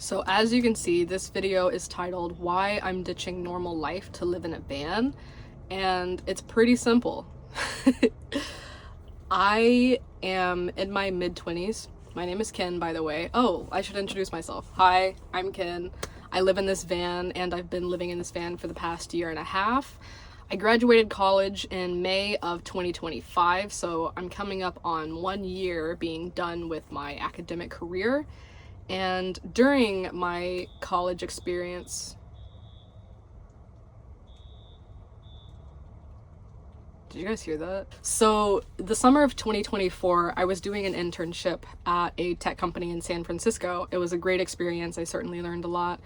So as you can see, this video is titled Why I'm Ditching Normal Life to Live in a Van, and it's pretty simple. I am in my mid-20s. My name is Ken, by the way. Oh, I should introduce myself. Hi, I'm Ken. I live in this van, and I've been living in this van for the past year and a half. I graduated college in May of 2025, so I'm coming up on 1 year being done with my academic career. And during my college experience, did you guys hear that? So the summer of 2024, I was doing an internship at a tech company in San Francisco. It was a great experience. I certainly learned a lot.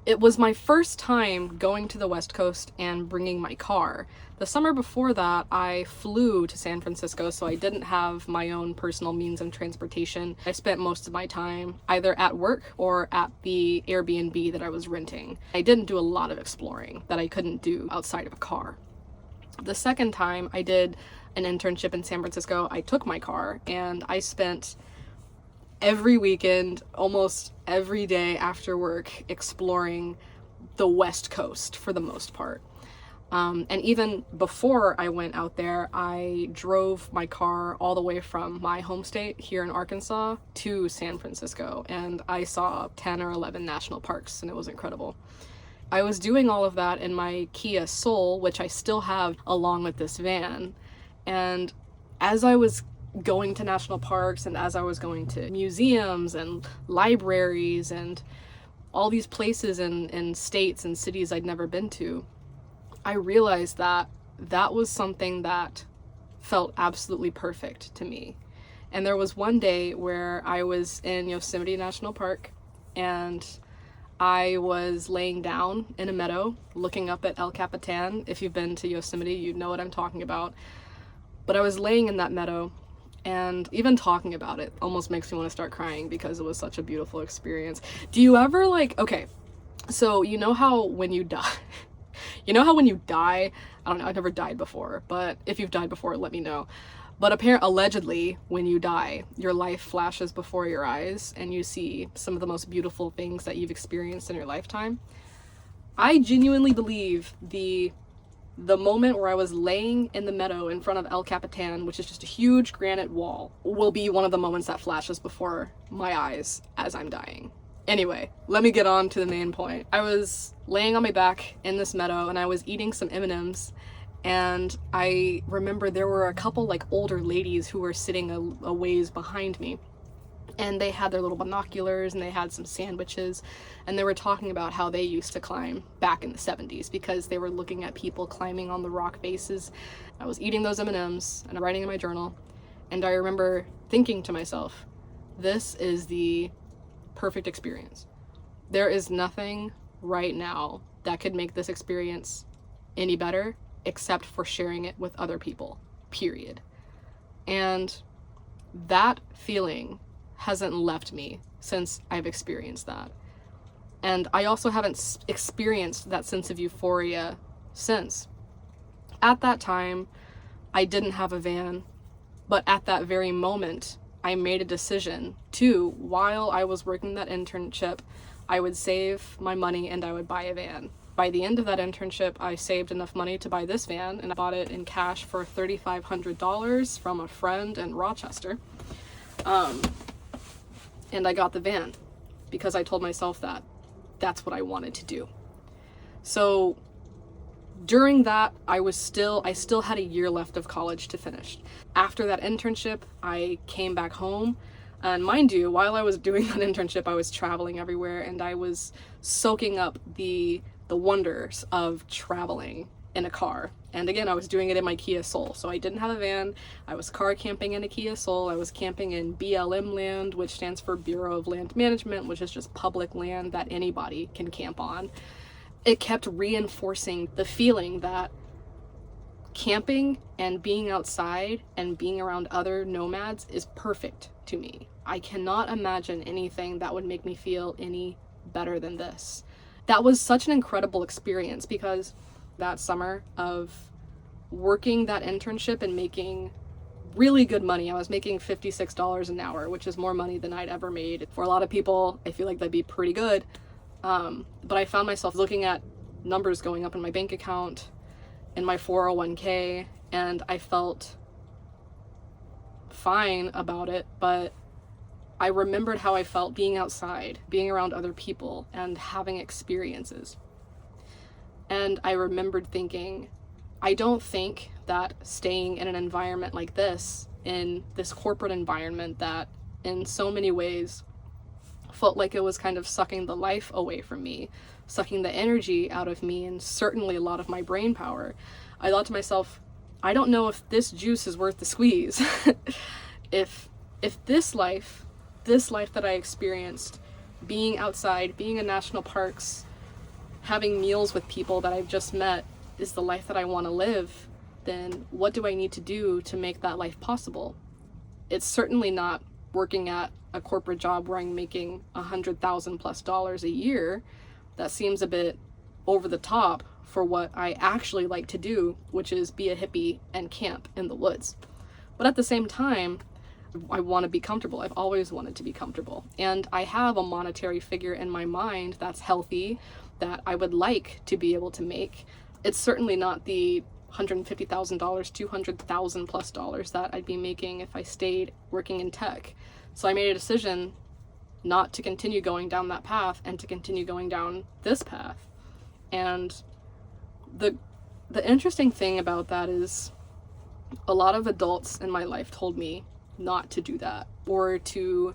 It was my first time going to the West Coast and bringing my car. The summer before that, I flew to San Francisco, so I didn't have my own personal means of transportation. I spent most of my time either at work or at the Airbnb that I was renting. I didn't do a lot of exploring that I couldn't do outside of a car. The second time I did an internship in San Francisco, I took my car and I spent every weekend, almost every day after work, exploring the West Coast for the most part. And even before I went out there, I drove my car all the way from my home state here in Arkansas to San Francisco, and I saw 10 or 11 national parks, and it was incredible. I was doing all of that in my Kia Soul, which I still have along with this van, and as I was going to national parks and as I was going to museums and libraries and all these places in states and cities I'd never been to, I realized that that was something that felt absolutely perfect to me. And there was one day where I was in Yosemite National Park and I was laying down in a meadow looking up at El Capitan. If you've been to Yosemite, you know what I'm talking about. But I was laying in that meadow, and even talking about it almost makes me want to start crying because it was such a beautiful experience. Do you ever okay, so you know how when you die, I don't know, I've never died before, but if you've died before, let me know. But allegedly, when you die, your life flashes before your eyes and you see some of the most beautiful things that you've experienced in your lifetime. I genuinely believe the moment where I was laying in the meadow in front of El Capitan, which is just a huge granite wall, will be one of the moments that flashes before my eyes as I'm dying. Anyway, let me get on to the main point. I was laying on my back in this meadow and I was eating some M&Ms, and I remember there were a couple older ladies who were sitting a ways behind me. And they had their little binoculars and they had some sandwiches, and they were talking about how they used to climb back in the 70s because they were looking at people climbing on the rock faces. I was eating those M&Ms and writing in my journal, and I remember thinking to myself, this is the perfect experience. There is nothing right now that could make this experience any better except for sharing it with other people, period. And that feeling hasn't left me since I've experienced that. And I also haven't experienced that sense of euphoria since. At that time, I didn't have a van, but at that very moment, I made a decision to, while I was working that internship, I would save my money and I would buy a van. By the end of that internship, I saved enough money to buy this van, and I bought it in cash for $3,500 from a friend in Rochester. And I got the van because I told myself that that's what I wanted to do. So during that, I still had a year left of college to finish. After that internship, I came back home. And mind you, while I was doing that internship, I was traveling everywhere and I was soaking up the wonders of traveling in a car. And again, I was doing it in my Kia Soul. So I didn't have a van. I was car camping in a Kia Soul. I was camping in BLM land, which stands for Bureau of Land Management, which is just public land that anybody can camp on. It kept reinforcing the feeling that camping and being outside and being around other nomads is perfect to me. I cannot imagine anything that would make me feel any better than this. That was such an incredible experience because that summer of working that internship and making really good money. I was making $56 an hour, which is more money than I'd ever made. For a lot of people, I feel like that'd be pretty good. But I found myself looking at numbers going up in my bank account, in my 401k, and I felt fine about it, but I remembered how I felt being outside, being around other people, and having experiences. And I remembered thinking, I don't think that staying in an environment like this, in this corporate environment that in so many ways felt like it was kind of sucking the life away from me, sucking the energy out of me, and certainly a lot of my brain power. I thought to myself, I don't know if this juice is worth the squeeze. if this life that I experienced, being outside, being in national parks, having meals with people that I've just met, is the life that I want to live, then what do I need to do to make that life possible? It's certainly not working at a corporate job where I'm making $100,000+ a year. That seems a bit over the top for what I actually like to do, which is be a hippie and camp in the woods. But at the same time, I want to be comfortable. I've always wanted to be comfortable. And I have a monetary figure in my mind that's healthy, that I would like to be able to make. It's certainly not the $150,000, $200,000+ that I'd be making if I stayed working in tech. So I made a decision not to continue going down that path and to continue going down this path. And the interesting thing about that is a lot of adults in my life told me not to do that, or to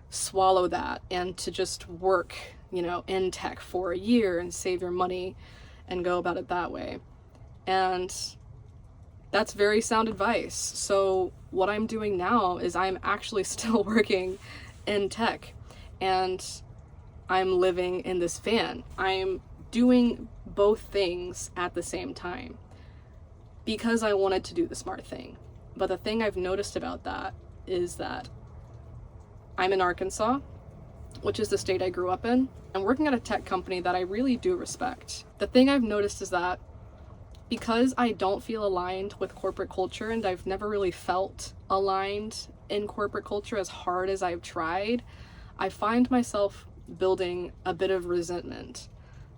swallow that and to just work, in tech for a year and save your money and go about it that way. And that's very sound advice. So what I'm doing now is I'm actually still working in tech, and I'm living in this van. I'm doing both things at the same time because I wanted to do the smart thing. But the thing I've noticed about that is that I'm in Arkansas, which is the state I grew up in, and working at a tech company that I really do respect. The thing I've noticed is that because I don't feel aligned with corporate culture, and I've never really felt aligned in corporate culture as hard as I've tried, I find myself building a bit of resentment.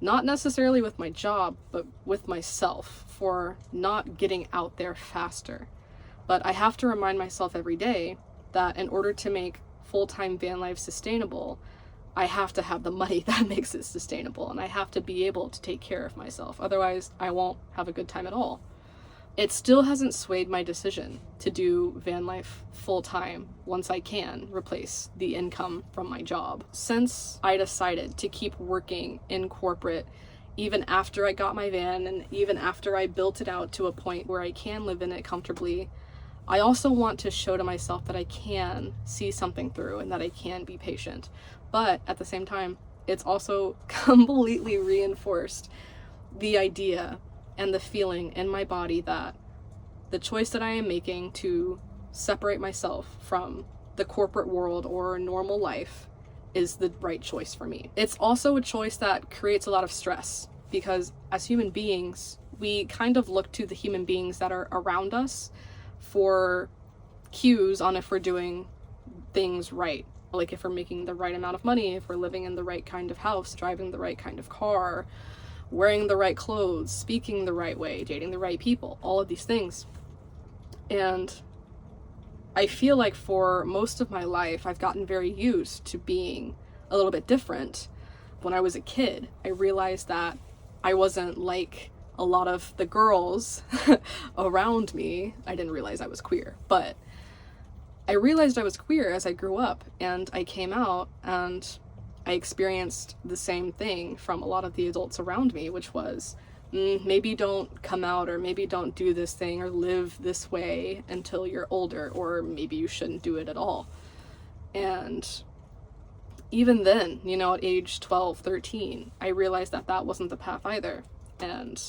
Not necessarily with my job, but with myself for not getting out there faster. But I have to remind myself every day that in order to make full-time van life sustainable, I have to have the money that makes it sustainable, and I have to be able to take care of myself. Otherwise, I won't have a good time at all. It still hasn't swayed my decision to do van life full-time once I can replace the income from my job. Since I decided to keep working in corporate, even after I got my van and even after I built it out to a point where I can live in it comfortably, I also want to show to myself that I can see something through and that I can be patient. But at the same time, it's also completely reinforced the idea and the feeling in my body that the choice that I am making to separate myself from the corporate world or normal life is the right choice for me. It's also a choice that creates a lot of stress, because as human beings, we kind of look to the human beings that are around us for cues on if we're doing things right. Like if we're making the right amount of money, if we're living in the right kind of house, driving the right kind of car, wearing the right clothes, speaking the right way, dating the right people, all of these things. And I feel like for most of my life, I've gotten very used to being a little bit different. When I was a kid, I realized that I wasn't like a lot of the girls around me. I didn't realize I was queer, but I realized I was queer as I grew up, and I came out and I experienced the same thing from a lot of the adults around me, which was maybe don't come out, or maybe don't do this thing or live this way until you're older, or maybe you shouldn't do it at all. And even then, at age 12, 13, I realized that that wasn't the path either. And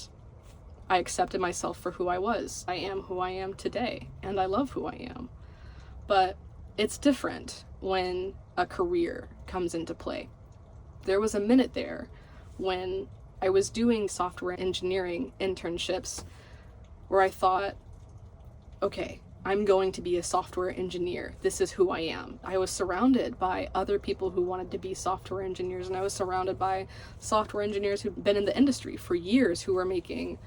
I accepted myself for who I was. I am who I am today, and I love who I am. But it's different when a career comes into play. There was a minute there when I was doing software engineering internships where I thought, okay, I'm going to be a software engineer. This is who I am. I was surrounded by other people who wanted to be software engineers, and I was surrounded by software engineers who'd been in the industry for years who were making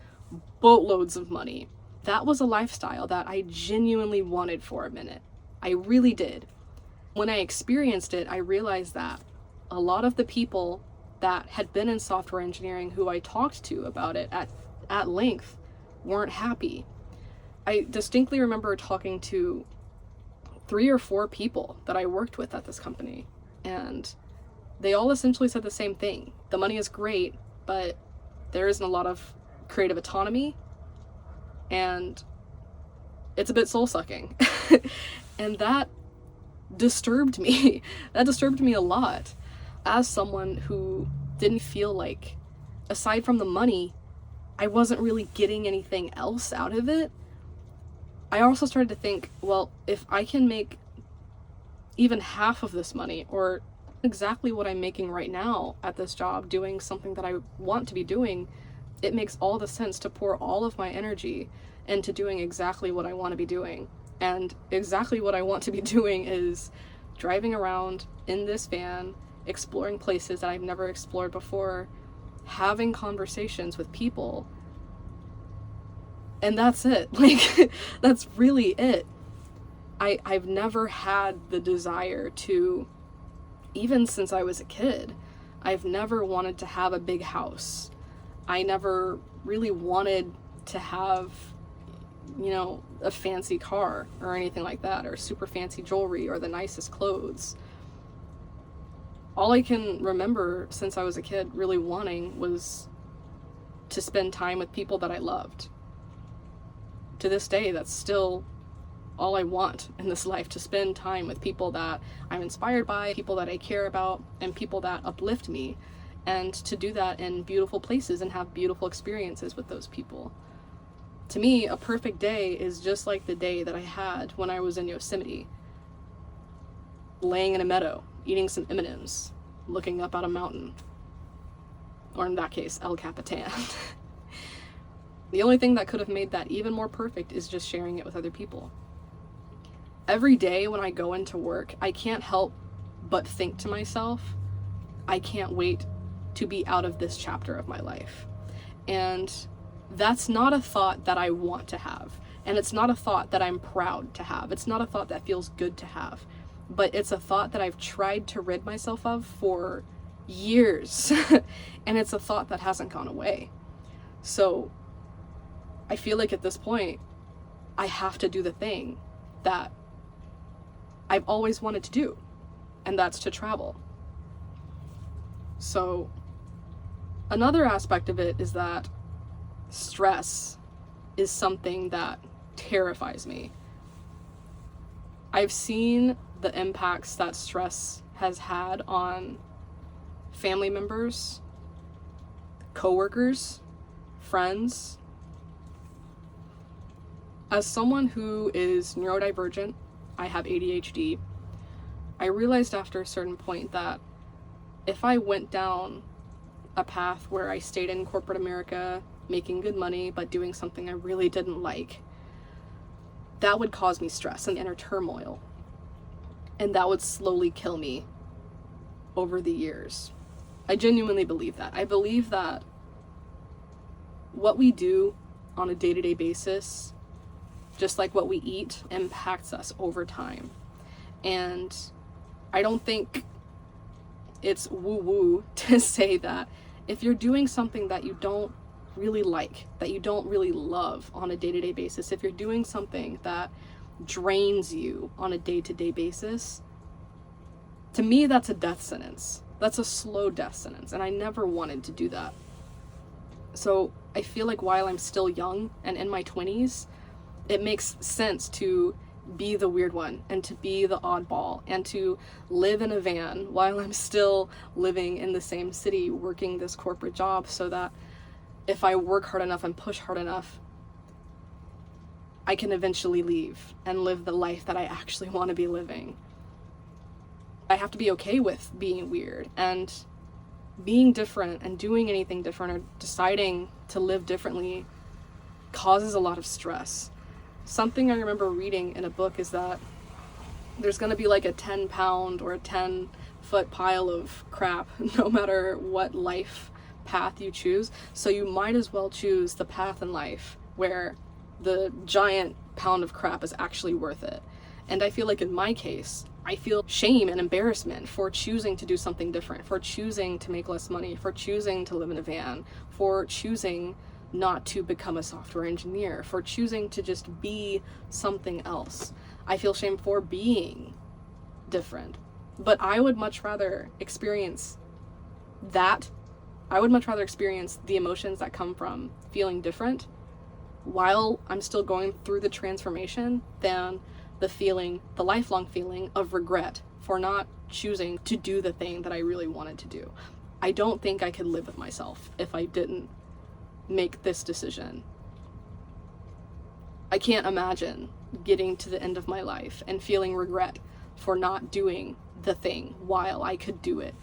boatloads of money. That was a lifestyle that I genuinely wanted for a minute. I really did. When I experienced it, I realized that a lot of the people that had been in software engineering who I talked to about it at length weren't happy. I distinctly remember talking to 3 or 4 people that I worked with at this company, and they all essentially said the same thing. The money is great, but there isn't a lot of creative autonomy, and it's a bit soul-sucking. And that disturbed me. That disturbed me a lot. As someone who didn't feel like, aside from the money, I wasn't really getting anything else out of it, I also started to think, well, if I can make even half of this money, or exactly what I'm making right now at this job, doing something that I want to be doing, it makes all the sense to pour all of my energy into doing exactly what I want to be doing. And exactly what I want to be doing is driving around in this van, exploring places that I've never explored before, having conversations with people. And that's it. Like, that's really it. I've never had the desire to, even since I was a kid, I've never wanted to have a big house. I never really wanted to have, you know, a fancy car or anything like that, or super fancy jewelry or the nicest clothes. All I can remember since I was a kid really wanting was to spend time with people that I loved. To this day, that's still all I want in this life, to spend time with people that I'm inspired by, people that I care about, and people that uplift me, and to do that in beautiful places and have beautiful experiences with those people. To me, a perfect day is just like the day that I had when I was in Yosemite, laying in a meadow, eating some M&Ms, looking up at a mountain, or in that case, El Capitan. The only thing that could have made that even more perfect is just sharing it with other people. Every day when I go into work, I can't help but think to myself, I can't wait to be out of this chapter of my life. And that's not a thought that I want to have. And it's not a thought that I'm proud to have. It's not a thought that feels good to have. But it's a thought that I've tried to rid myself of for years. And it's a thought that hasn't gone away. So I feel like at this point, I have to do the thing that I've always wanted to do, and that's to travel. So another aspect of it is that stress is something that terrifies me. I've seen the impacts that stress has had on family members, coworkers, friends. As someone who is neurodivergent, I have ADHD, I realized after a certain point that if I went down a path where I stayed in corporate America, making good money, but doing something I really didn't like, that would cause me stress and inner turmoil. And that would slowly kill me over the years. I genuinely believe that. I believe that what we do on a day-to-day basis, just like what we eat, impacts us over time. And I don't think it's woo-woo to say that if you're doing something that you don't really like, that you don't really love on a day-to-day basis, if you're doing something that drains you on a day-to-day basis, to me that's a death sentence. That's a slow death sentence, and I never wanted to do that. So I feel like while I'm still young and in my 20s, it makes sense to be the weird one and to be the oddball and to live in a van while I'm still living in the same city, working this corporate job, so that if I work hard enough and push hard enough, I can eventually leave and live the life that I actually want to be living. I have to be okay with being weird, and being different and doing anything different or deciding to live differently causes a lot of stress. Something I remember reading in a book is that there's going to be like a 10-pound or a 10-foot pile of crap no matter what life path you choose. So you might as well choose the path in life where the giant pound of crap is actually worth it. And I feel like in my case, I feel shame and embarrassment for choosing to do something different, for choosing to make less money, for choosing to live in a van, for choosing not to become a software engineer, for choosing to just be something else. I feel shame for being different. But I would much rather experience that. I would much rather experience the emotions that come from feeling different while I'm still going through the transformation than the lifelong feeling of regret for not choosing to do the thing that I really wanted to do. I don't think I could live with myself if I didn't make this decision. I can't imagine getting to the end of my life and feeling regret for not doing the thing while I could do it.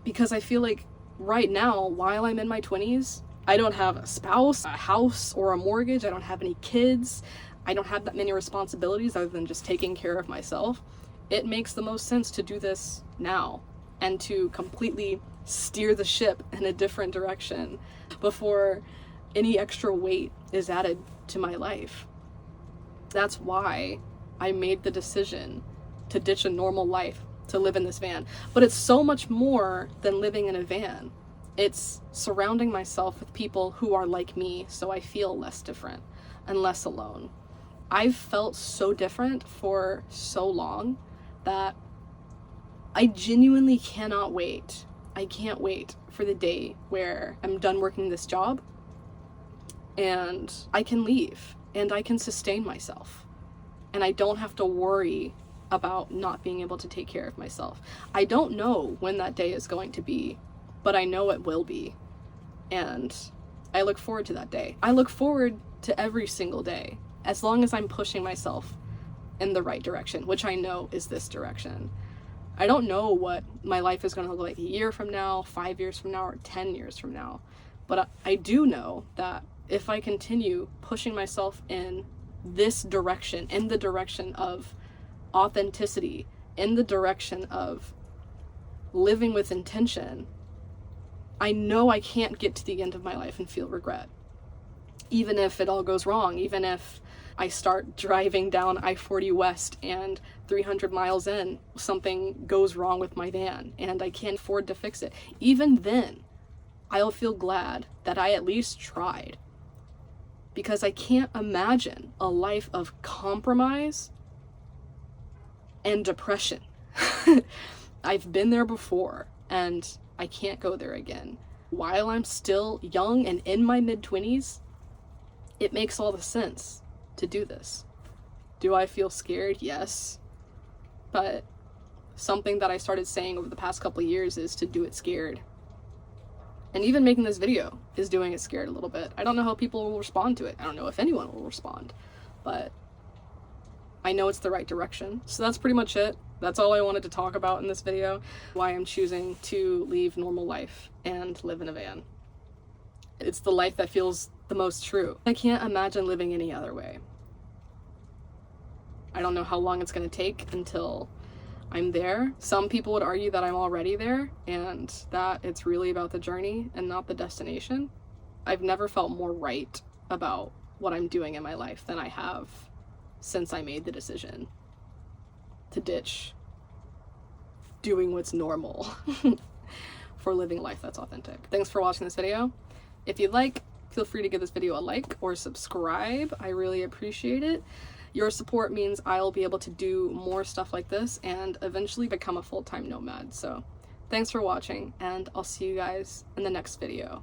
Because I feel like right now, while I'm in my 20s, I don't have a spouse, a house, or a mortgage. I don't have any kids. I don't have that many responsibilities other than just taking care of myself. It makes the most sense to do this now and to completely steer the ship in a different direction before any extra weight is added to my life. That's why I made the decision to ditch a normal life to live in this van. But it's so much more than living in a van. It's surrounding myself with people who are like me, so I feel less different and less alone. I've felt so different for so long that I genuinely cannot wait. I can't wait for the day where I'm done working this job and I can leave and I can sustain myself and I don't have to worry about not being able to take care of myself. I don't know when that day is going to be, but I know it will be. And I look forward to that day. I look forward to every single day, as long as I'm pushing myself in the right direction, which I know is this direction. I don't know what my life is going to look like a year from now, 5 years from now, or 10 years from now. But I do know that if I continue pushing myself in this direction, in the direction of authenticity, in the direction of living with intention, I know I can't get to the end of my life and feel regret. Even if it all goes wrong, even if I start driving down I-40 West and 300 miles in, something goes wrong with my van and I can't afford to fix it. Even then, I'll feel glad that I at least tried. Because I can't imagine a life of compromise and depression. I've been there before and I can't go there again. While I'm still young and in my mid-20s, it makes all the sense to do this. Do I feel scared? Yes. But something that I started saying over the past couple of years is to do it scared. And even making this video is doing it scared a little bit. I don't know how people will respond to it. I don't know if anyone will respond, but I know it's the right direction. So that's pretty much it. That's all I wanted to talk about in this video. Why I'm choosing to leave normal life and live in a van. It's the life that feels the most true. I can't imagine living any other way. I don't know how long it's going to take until I'm there. Some people would argue that I'm already there and that it's really about the journey and not the destination. I've never felt more right about what I'm doing in my life than I have since I made the decision to ditch doing what's normal for living a life that's authentic. Thanks for watching this video. If you'd like, feel free to give this video a like or subscribe. I really appreciate it. Your support means I'll be able to do more stuff like this and eventually become a full-time nomad. So thanks for watching, and I'll see you guys in the next video.